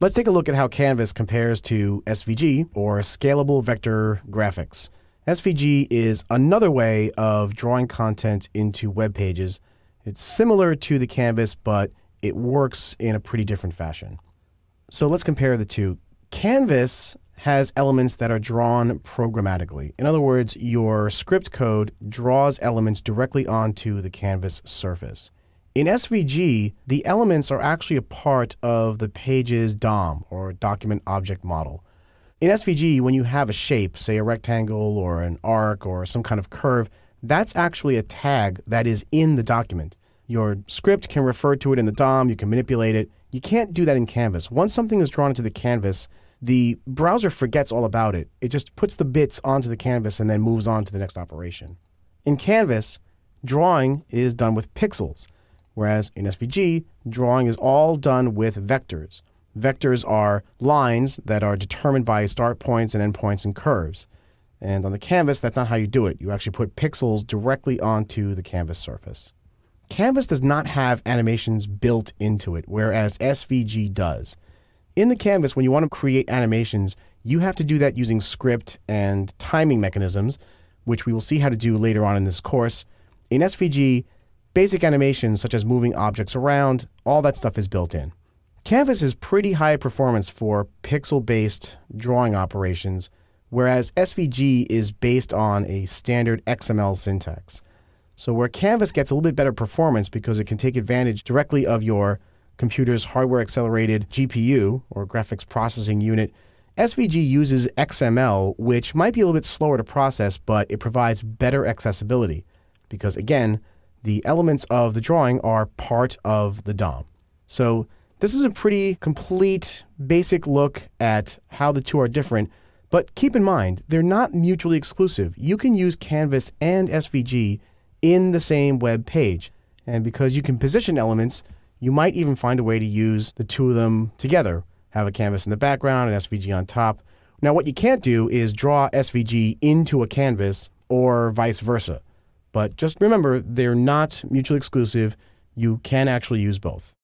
Let's take a look at how Canvas compares to SVG, or Scalable Vector Graphics. SVG is another way of drawing content into web pages. It's similar to the Canvas, but it works in a pretty different fashion. So let's compare the two. Canvas has elements that are drawn programmatically. In other words, your script code draws elements directly onto the Canvas surface. In SVG, the elements are actually a part of the page's DOM, or Document Object Model. In SVG, when you have a shape, say a rectangle or an arc or some kind of curve, that's actually a tag that is in the document. Your script can refer to it in the DOM, you can manipulate it. You can't do that in Canvas. Once something is drawn into the canvas, the browser forgets all about it. It just puts the bits onto the canvas and then moves on to the next operation. In Canvas, drawing is done with pixels. Whereas in SVG, drawing is all done with vectors. Vectors are lines that are determined by start points and end points and curves. And on the canvas, that's not how you do it. You actually put pixels directly onto the canvas surface. Canvas does not have animations built into it, whereas SVG does. In the canvas, when you want to create animations, you have to do that using script and timing mechanisms, which we will see how to do later on in this course. In SVG, basic animations such as moving objects around, all that stuff is built in. Canvas is pretty high performance for pixel-based drawing operations, whereas SVG is based on a standard XML syntax. So where Canvas gets a little bit better performance because it can take advantage directly of your computer's hardware-accelerated GPU, or graphics processing unit, SVG uses XML, which might be a little bit slower to process, but it provides better accessibility because, again, the elements of the drawing are part of the DOM. So this is a pretty complete, basic look at how the two are different, but keep in mind, they're not mutually exclusive. You can use Canvas and SVG in the same web page. And because you can position elements, you might even find a way to use the two of them together. Have a canvas in the background and SVG on top. Now, what you can't do is draw SVG into a canvas or vice versa. But just remember, they're not mutually exclusive. You can actually use both.